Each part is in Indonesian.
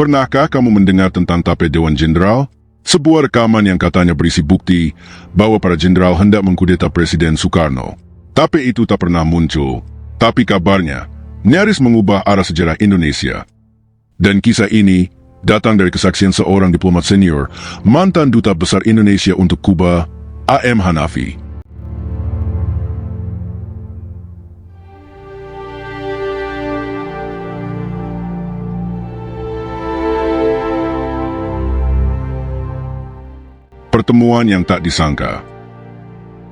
Pernahkah kamu mendengar tentang tape Dewan Jenderal? Sebuah rekaman yang katanya berisi bukti bahwa para jenderal hendak mengkudeta Presiden Soekarno. Tape itu tak pernah muncul, tapi kabarnya nyaris mengubah arah sejarah Indonesia. Dan kisah ini datang dari kesaksian seorang diplomat senior, mantan Duta Besar Indonesia untuk Kuba, A.M. Hanafi. Pertemuan yang tak disangka.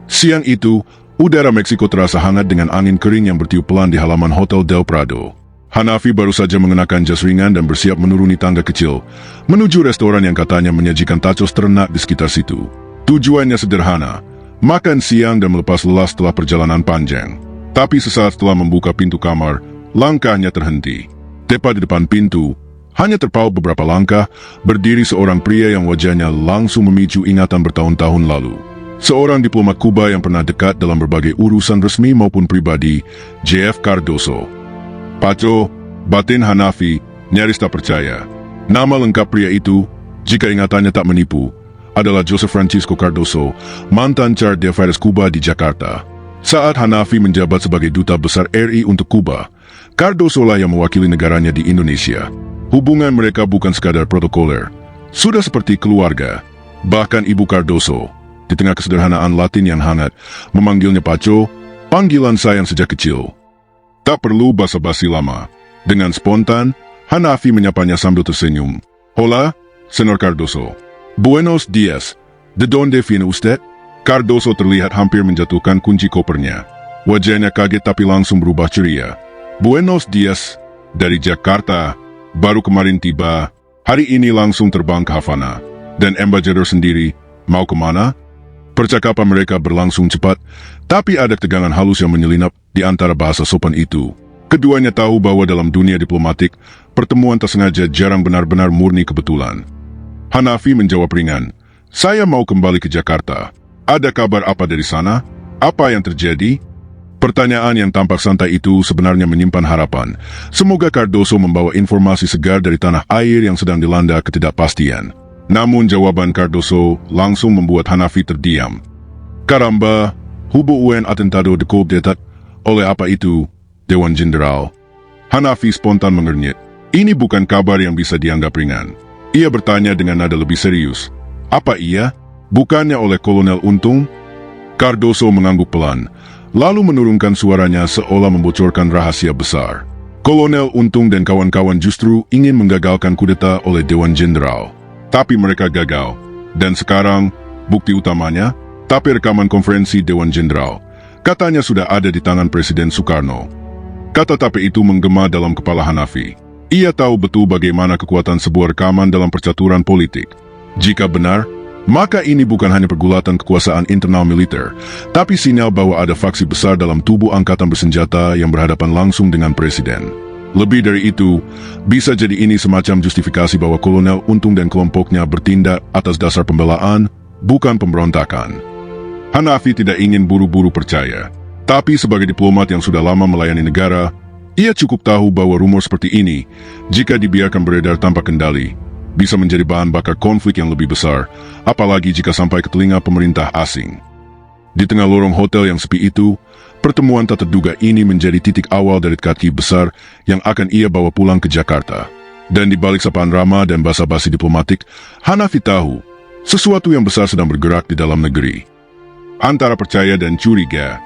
Siang itu, udara Meksiko terasa hangat dengan angin kering yang bertiup pelan di halaman Hotel Del Prado. Hanafi baru saja mengenakan jas ringan dan bersiap menuruni tangga kecil menuju restoran yang katanya menyajikan tacos ternak di sekitar situ. Tujuannya sederhana, makan siang dan melepas lelah setelah perjalanan panjang. Tapi sesaat setelah membuka pintu kamar, langkahnya terhenti. Tepat di depan pintu, hanya terpaut beberapa langkah, berdiri seorang pria yang wajahnya langsung memicu ingatan bertahun-tahun lalu. Seorang diplomat Kuba yang pernah dekat dalam berbagai urusan resmi maupun pribadi, J.F. Cardoso. Paco, batin Hanafi, nyaris tak percaya. Nama lengkap pria itu, jika ingatannya tak menipu, adalah Joseph Francisco Cardoso, mantan Char d'Affaires Kuba di Jakarta. Saat Hanafi menjabat sebagai Duta Besar RI untuk Kuba, Cardoso lah yang mewakili negaranya di Indonesia. Hubungan mereka bukan sekadar protokoler, sudah seperti keluarga. Bahkan Ibu Cardoso, di tengah kesederhanaan Latin yang hangat, memanggilnya Paco, panggilan sayang sejak kecil. Tak perlu basa-basi lama. Dengan spontan, Hanafi menyapanya sambil tersenyum. Hola, Senor Cardoso. Buenos dias. ¿De dónde viene usted? Cardoso terlihat hampir menjatuhkan kunci kopernya. Wajahnya kaget tapi langsung berubah ceria. Buenos dias. Dari Jakarta. Baru kemarin tiba, hari ini langsung terbang ke Havana. Dan ambassador sendiri, mau kemana? Percakapan mereka berlangsung cepat, tapi ada tegangan halus yang menyelinap di antara bahasa sopan itu. Keduanya tahu bahwa dalam dunia diplomatik, pertemuan tak sengaja jarang benar-benar murni kebetulan. Hanafi menjawab ringan, saya mau kembali ke Jakarta. Ada kabar apa dari sana? Apa yang terjadi? Pertanyaan yang tampak santai itu sebenarnya menyimpan harapan. Semoga Cardoso membawa informasi segar dari tanah air yang sedang dilanda ketidakpastian. Namun jawaban Cardoso langsung membuat Hanafi terdiam. Caramba, hubo un atentado de coup d'etat. Oleh apa itu, Dewan Jenderal? Hanafi spontan mengernyit. Ini bukan kabar yang bisa dianggap ringan. Ia bertanya dengan nada lebih serius. Apa iya? Bukannya oleh Kolonel Untung? Cardoso mengangguk pelan, lalu menurunkan suaranya seolah membocorkan rahasia besar. Kolonel Untung dan kawan-kawan justru ingin menggagalkan kudeta oleh Dewan Jenderal. Tapi mereka gagal. Dan sekarang, bukti utamanya, tape rekaman konferensi Dewan Jenderal. Katanya sudah ada di tangan Presiden Soekarno. Kata tape itu menggema dalam kepala Hanafi. Ia tahu betul bagaimana kekuatan sebuah rekaman dalam percaturan politik. Jika benar, maka ini bukan hanya pergulatan kekuasaan internal militer, tapi sinyal bahwa ada faksi besar dalam tubuh angkatan bersenjata yang berhadapan langsung dengan presiden. Lebih dari itu, bisa jadi ini semacam justifikasi bahwa Kolonel Untung dan kelompoknya bertindak atas dasar pembelaan, bukan pemberontakan. Hanafi tidak ingin buru-buru percaya, tapi sebagai diplomat yang sudah lama melayani negara, ia cukup tahu bahwa rumor seperti ini, jika dibiarkan beredar tanpa kendali, bisa menjadi bahan bakar konflik yang lebih besar, apalagi jika sampai ke telinga pemerintah asing. Di tengah lorong hotel yang sepi itu, pertemuan tak terduga ini menjadi titik awal dari kaki besar yang akan ia bawa pulang ke Jakarta. Dan di balik sapaan ramah dan basa-basi diplomatik, Hanafi tahu, sesuatu yang besar sedang bergerak di dalam negeri. Antara percaya dan curiga,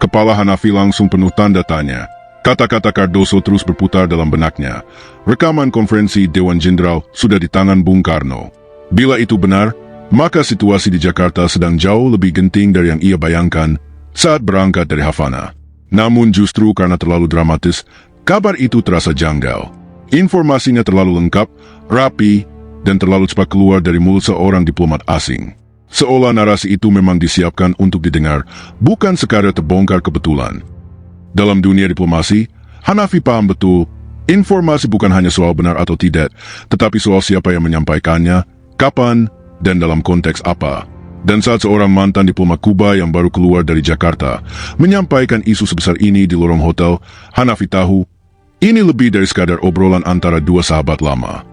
kepala Hanafi langsung penuh tanda tanya. Kata-kata Cardoso terus berputar dalam benaknya. Rekaman konferensi Dewan Jenderal sudah di tangan Bung Karno. Bila itu benar, maka situasi di Jakarta sedang jauh lebih genting dari yang ia bayangkan saat berangkat dari Havana. Namun justru karena terlalu dramatis, kabar itu terasa janggal. Informasinya terlalu lengkap, rapi, dan terlalu cepat keluar dari mulut seorang diplomat asing. Seolah narasi itu memang disiapkan untuk didengar, bukan sekadar terbongkar kebetulan. Dalam dunia diplomasi, Hanafi paham betul, informasi bukan hanya soal benar atau tidak, tetapi soal siapa yang menyampaikannya, kapan, dan dalam konteks apa. Dan saat seorang mantan diplomat Kuba yang baru keluar dari Jakarta menyampaikan isu sebesar ini di lorong hotel, Hanafi tahu, ini lebih dari sekadar obrolan antara dua sahabat lama.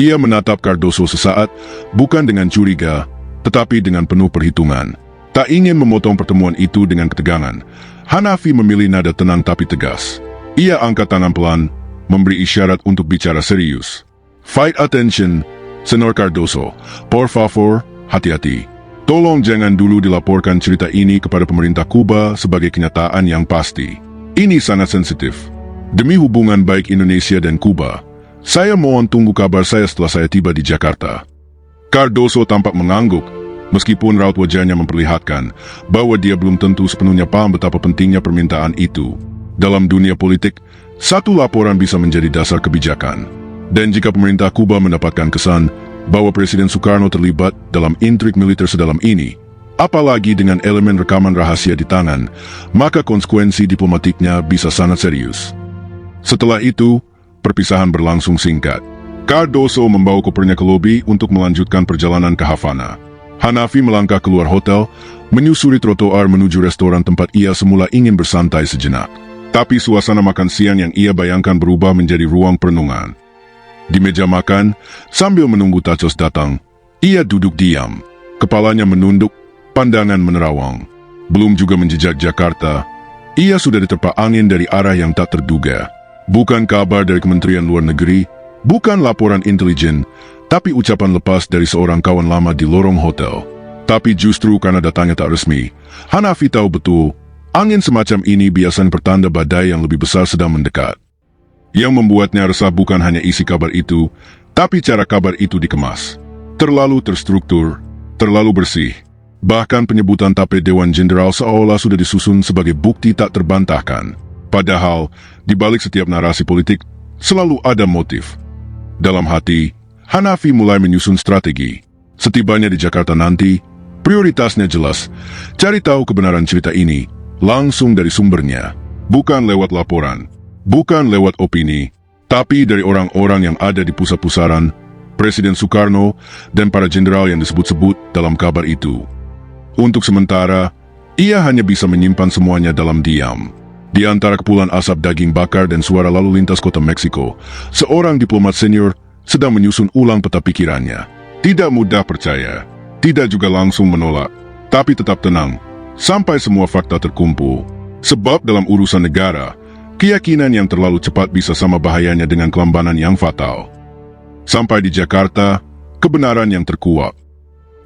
Ia menatap Cardoso sesaat, bukan dengan curiga, tetapi dengan penuh perhitungan. Tak ingin memotong pertemuan itu dengan ketegangan, Hanafi memilih nada tenang tapi tegas. Ia angkat tangan pelan, memberi isyarat untuk bicara serius. Fight attention, Senor Cardoso. Por favor, hati-hati. Tolong jangan dulu dilaporkan cerita ini kepada pemerintah Kuba sebagai kenyataan yang pasti. Ini sangat sensitif. Demi hubungan baik Indonesia dan Kuba, saya mohon tunggu kabar saya setelah saya tiba di Jakarta. Cardoso tampak mengangguk, meskipun raut wajahnya memperlihatkan bahwa dia belum tentu sepenuhnya paham betapa pentingnya permintaan itu. Dalam dunia politik, satu laporan bisa menjadi dasar kebijakan. Dan jika pemerintah Kuba mendapatkan kesan bahwa Presiden Soekarno terlibat dalam intrik militer sedalam ini, apalagi dengan elemen rekaman rahasia di tangan, maka konsekuensi diplomatiknya bisa sangat serius. Setelah itu, perpisahan berlangsung singkat. Cardoso membawa kopernya ke lobi untuk melanjutkan perjalanan ke Havana. Hanafi melangkah keluar hotel, menyusuri trotoar menuju restoran tempat ia semula ingin bersantai sejenak. Tapi suasana makan siang yang ia bayangkan berubah menjadi ruang perenungan. Di meja makan, sambil menunggu tacos datang, ia duduk diam. Kepalanya menunduk, pandangan menerawang. Belum juga menjejak Jakarta, ia sudah diterpa angin dari arah yang tak terduga. Bukan kabar dari Kementerian Luar Negeri, bukan laporan intelijen, tapi ucapan lepas dari seorang kawan lama di lorong hotel. Tapi justru karena datangnya tak resmi, Hanafi tahu betul, angin semacam ini biasanya pertanda badai yang lebih besar sedang mendekat. Yang membuatnya resah bukan hanya isi kabar itu, tapi cara kabar itu dikemas. Terlalu terstruktur, terlalu bersih. Bahkan penyebutan tape Dewan Jenderal seolah sudah disusun sebagai bukti tak terbantahkan. Padahal, di balik setiap narasi politik, selalu ada motif. Dalam hati, Hanafi mulai menyusun strategi. Setibanya di Jakarta nanti, prioritasnya jelas, cari tahu kebenaran cerita ini, langsung dari sumbernya. Bukan lewat laporan, bukan lewat opini, tapi dari orang-orang yang ada di pusat-pusaran, Presiden Soekarno, dan para jenderal yang disebut-sebut dalam kabar itu. Untuk sementara, ia hanya bisa menyimpan semuanya dalam diam. Di antara kepulan asap daging bakar dan suara lalu lintas kota Meksiko, seorang diplomat senior sedang menyusun ulang peta pikirannya. Tidak mudah percaya, tidak juga langsung menolak, tapi tetap tenang, sampai semua fakta terkumpul. Sebab dalam urusan negara, keyakinan yang terlalu cepat bisa sama bahayanya dengan kelambanan yang fatal. Sampai di Jakarta, kebenaran yang terkuak.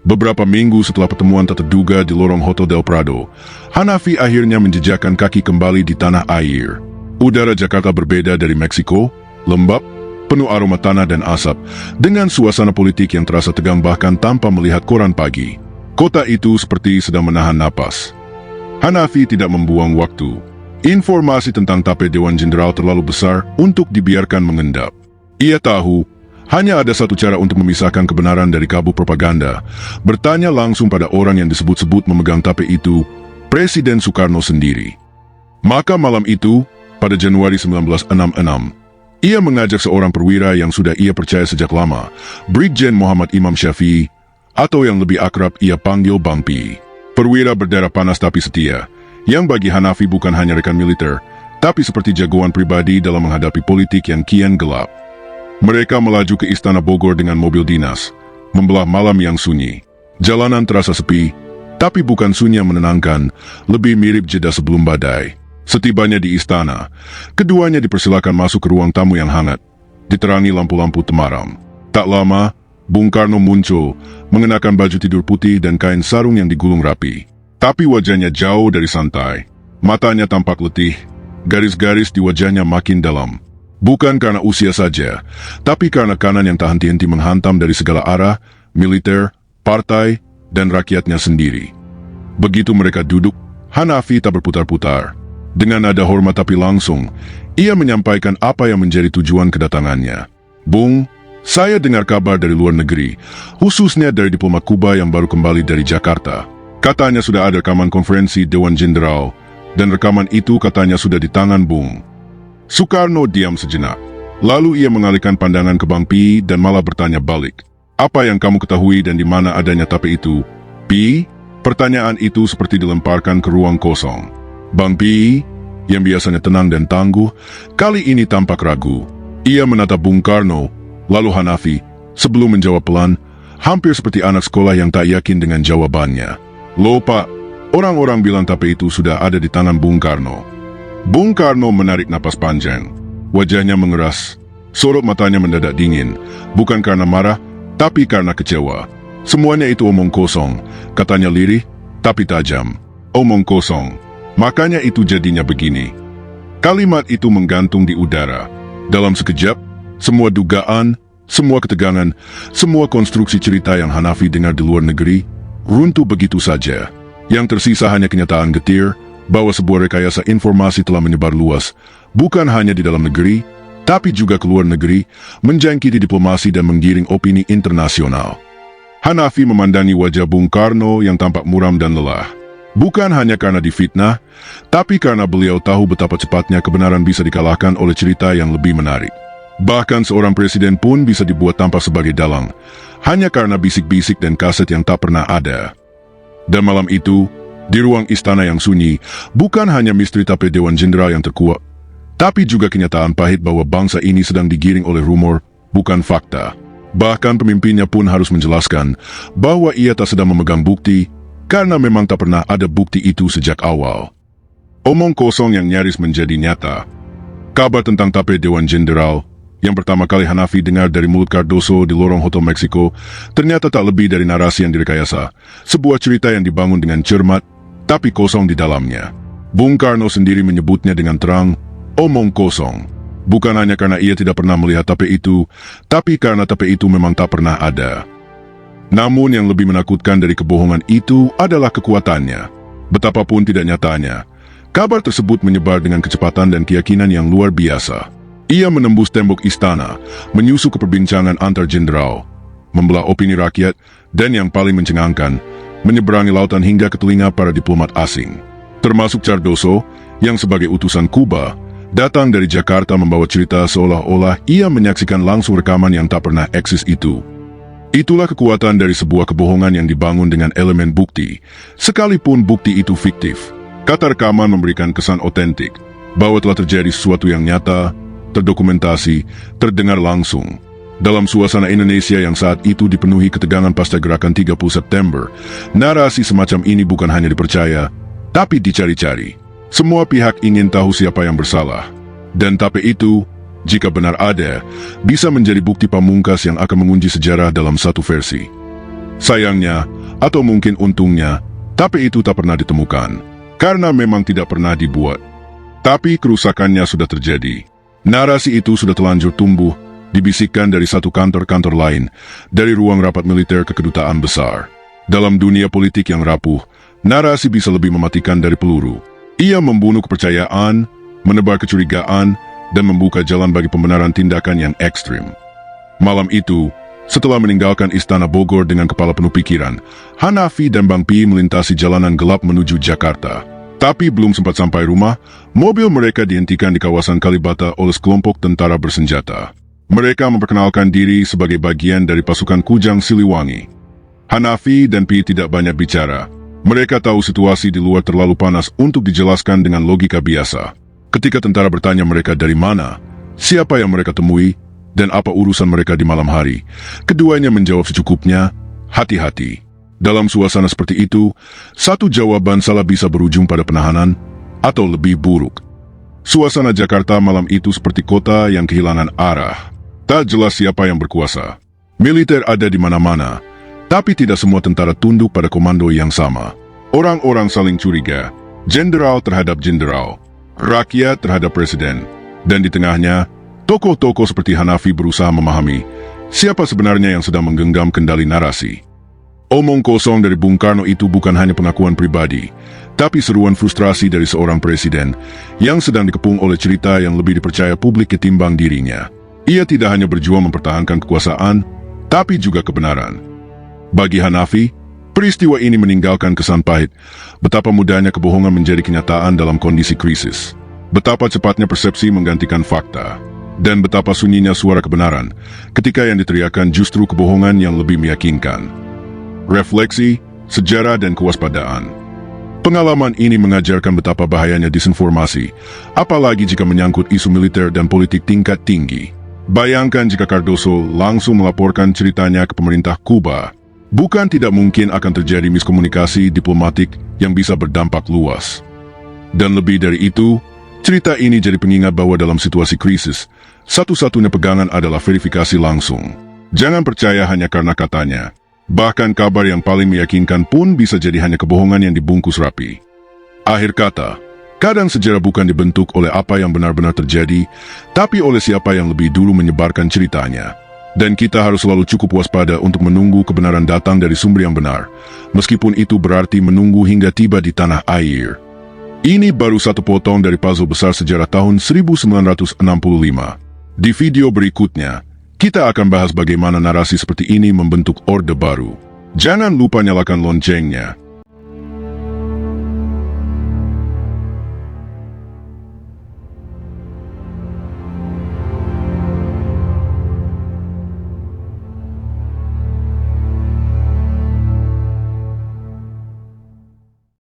Beberapa minggu setelah pertemuan tak terduga di lorong Hotel Del Prado, Hanafi akhirnya menjejakkan kaki kembali di tanah air. Udara Jakarta berbeda dari Meksiko, lembab, penuh aroma tanah dan asap, dengan suasana politik yang terasa tegang bahkan tanpa melihat koran pagi. Kota itu seperti sedang menahan napas. Hanafi tidak membuang waktu. Informasi tentang tape Dewan Jenderal terlalu besar untuk dibiarkan mengendap. Ia tahu, hanya ada satu cara untuk memisahkan kebenaran dari kabut propaganda, bertanya langsung pada orang yang disebut-sebut memegang tape itu, Presiden Soekarno sendiri. Maka malam itu, pada Januari 1966, ia mengajak seorang perwira yang sudah ia percaya sejak lama, Brigjen Muhammad Imam Syafi'i, atau yang lebih akrab ia panggil Bang Pi. Perwira berdarah panas tapi setia, yang bagi Hanafi bukan hanya rekan militer, tapi seperti jagoan pribadi dalam menghadapi politik yang kian gelap. Mereka melaju ke Istana Bogor dengan mobil dinas, membelah malam yang sunyi. Jalanan terasa sepi, tapi bukan sunyi yang menenangkan, lebih mirip jeda sebelum badai. Setibanya di istana, keduanya dipersilakan masuk ke ruang tamu yang hangat, diterangi lampu-lampu temaram. Tak lama, Bung Karno muncul, mengenakan baju tidur putih dan kain sarung yang digulung rapi. Tapi wajahnya jauh dari santai. Matanya tampak letih, garis-garis di wajahnya makin dalam. Bukan karena usia saja, tapi karena kanan yang tak henti-henti menghantam dari segala arah, militer, partai, dan rakyatnya sendiri. Begitu mereka duduk, Hanafi tak berputar-putar. Dengan nada hormat tapi langsung, ia menyampaikan apa yang menjadi tujuan kedatangannya. Bung, saya dengar kabar dari luar negeri, khususnya dari diplomat Kuba yang baru kembali dari Jakarta. Katanya sudah ada rekaman konferensi Dewan Jenderal, dan rekaman itu katanya sudah di tangan Bung. Soekarno diam sejenak. Lalu ia mengalihkan pandangan ke Bang Pi dan malah bertanya balik. Apa yang kamu ketahui dan di mana adanya tape itu? Pi? Pertanyaan itu seperti dilemparkan ke ruang kosong. Bang Pi, yang biasanya tenang dan tangguh, kali ini tampak ragu. Ia menatap Bung Karno, lalu Hanafi, Sebelum menjawab pelan, hampir seperti anak sekolah yang tak yakin dengan jawabannya. "Loh Pak, orang-orang bilang tape itu sudah ada di tangan Bung Karno." Bung Karno menarik napas panjang. Wajahnya mengeras. Sorot matanya mendadak dingin. Bukan karena marah, tapi karena kecewa. "Semuanya itu omong kosong," katanya lirih, tapi tajam. "Omong kosong. Makanya itu jadinya begini." Kalimat itu menggantung di udara. Dalam sekejap, semua dugaan, semua ketegangan, semua konstruksi cerita yang Hanafi dengar di luar negeri, runtuh begitu saja. Yang tersisa hanya kenyataan getir, bahwa sebuah rekayasa informasi telah menyebar luas, bukan hanya di dalam negeri, tapi juga ke luar negeri, menjangkiti diplomasi dan menggiring opini internasional. Hanafi memandangi wajah Bung Karno yang tampak muram dan lelah. Bukan hanya karena difitnah, tapi karena beliau tahu betapa cepatnya kebenaran bisa dikalahkan oleh cerita yang lebih menarik. Bahkan seorang presiden pun bisa dibuat tampak sebagai dalang, hanya karena bisik-bisik dan kaset yang tak pernah ada. Dan malam itu, di ruang istana yang sunyi, bukan hanya misteri tape Dewan Jenderal yang terkuak, tapi juga kenyataan pahit bahwa bangsa ini sedang digiring oleh rumor, bukan fakta. Bahkan pemimpinnya pun harus menjelaskan bahwa ia tak sedang memegang bukti, karena memang tak pernah ada bukti itu sejak awal. Omong kosong yang nyaris menjadi nyata. Kabar tentang tape Dewan Jenderal yang pertama kali Hanafi dengar dari mulut Cardoso di lorong Hotel Meksiko ternyata tak lebih dari narasi yang direkayasa, sebuah cerita yang dibangun dengan cermat, tapi kosong di dalamnya. Bung Karno sendiri menyebutnya dengan terang, omong kosong. Bukan hanya karena ia tidak pernah melihat tape itu, tapi karena tape itu memang tak pernah ada. Namun yang lebih menakutkan dari kebohongan itu adalah kekuatannya. Betapapun tidak nyatanya, kabar tersebut menyebar dengan kecepatan dan keyakinan yang luar biasa. Ia menembus tembok istana, menyusup ke perbincangan antar jenderal, membelah opini rakyat, dan yang paling mencengangkan, menyeberangi lautan hingga ke telinga para diplomat asing. Termasuk Cardoso, yang sebagai utusan Kuba, datang dari Jakarta membawa cerita seolah-olah ia menyaksikan langsung rekaman yang tak pernah eksis itu. Itulah kekuatan dari sebuah kebohongan yang dibangun dengan elemen bukti, sekalipun bukti itu fiktif. Kata rekaman memberikan kesan otentik, bahwa telah terjadi sesuatu yang nyata, terdokumentasi, terdengar langsung. Dalam suasana Indonesia yang saat itu dipenuhi ketegangan pasca gerakan 30 September, narasi semacam ini bukan hanya dipercaya, tapi dicari-cari. Semua pihak ingin tahu siapa yang bersalah. Dan tape itu, jika benar ada, bisa menjadi bukti pamungkas yang akan mengunci sejarah dalam satu versi. Sayangnya, atau mungkin untungnya, tape itu tak pernah ditemukan, karena memang tidak pernah dibuat. Tapi kerusakannya sudah terjadi. Narasi itu sudah telanjur tumbuh, dibisikkan dari satu kantor-kantor lain, dari ruang rapat militer ke kedutaan besar. Dalam dunia politik yang rapuh, narasi bisa lebih mematikan dari peluru. Ia membunuh kepercayaan, menebar kecurigaan, dan membuka jalan bagi pembenaran tindakan yang ekstrim. Malam itu, setelah meninggalkan Istana Bogor dengan kepala penuh pikiran, Hanafi dan Bang Pi melintasi jalanan gelap menuju Jakarta. Tapi belum sempat sampai rumah, mobil mereka dihentikan di kawasan Kalibata oleh sekelompok tentara bersenjata. Mereka memperkenalkan diri sebagai bagian dari pasukan Kujang Siliwangi. Hanafi dan Pi tidak banyak bicara. Mereka tahu situasi di luar terlalu panas untuk dijelaskan dengan logika biasa. Ketika tentara bertanya mereka dari mana, siapa yang mereka temui, dan apa urusan mereka di malam hari, keduanya menjawab secukupnya, hati-hati. Dalam suasana seperti itu, satu jawaban salah bisa berujung pada penahanan, atau lebih buruk. Suasana Jakarta malam itu seperti kota yang kehilangan arah. Tak jelas siapa yang berkuasa. Militer ada di mana-mana, tapi tidak semua tentara tunduk pada komando yang sama. Orang-orang saling curiga, jenderal terhadap jenderal, rakyat terhadap presiden, dan di tengahnya, tokoh-tokoh seperti Hanafi berusaha memahami siapa sebenarnya yang sedang menggenggam kendali narasi. Omong kosong dari Bung Karno itu bukan hanya pengakuan pribadi, tapi seruan frustrasi dari seorang presiden yang sedang dikepung oleh cerita yang lebih dipercaya publik ketimbang dirinya. Ia tidak hanya berjuang mempertahankan kekuasaan, tapi juga kebenaran. Bagi Hanafi, peristiwa ini meninggalkan kesan pahit, betapa mudahnya kebohongan menjadi kenyataan dalam kondisi krisis, betapa cepatnya persepsi menggantikan fakta, dan betapa sunyinya suara kebenaran ketika yang diteriakan justru kebohongan yang lebih meyakinkan. Refleksi, sejarah, dan kewaspadaan. Pengalaman ini mengajarkan betapa bahayanya disinformasi, apalagi jika menyangkut isu militer dan politik tingkat tinggi. Bayangkan jika Cardoso langsung melaporkan ceritanya ke pemerintah Kuba. Bukan tidak mungkin akan terjadi miskomunikasi diplomatik yang bisa berdampak luas. Dan lebih dari itu, cerita ini jadi pengingat bahwa dalam situasi krisis, satu-satunya pegangan adalah verifikasi langsung. Jangan percaya hanya karena katanya. Bahkan kabar yang paling meyakinkan pun bisa jadi hanya kebohongan yang dibungkus rapi. Akhir kata, kadang sejarah bukan dibentuk oleh apa yang benar-benar terjadi, tapi oleh siapa yang lebih dulu menyebarkan ceritanya. Dan kita harus selalu cukup waspada untuk menunggu kebenaran datang dari sumber yang benar, meskipun itu berarti menunggu hingga tiba di tanah air. Ini baru satu potong dari puzzle besar sejarah tahun 1965. Di video berikutnya, kita akan bahas bagaimana narasi seperti ini membentuk Orde Baru. Jangan lupa nyalakan loncengnya.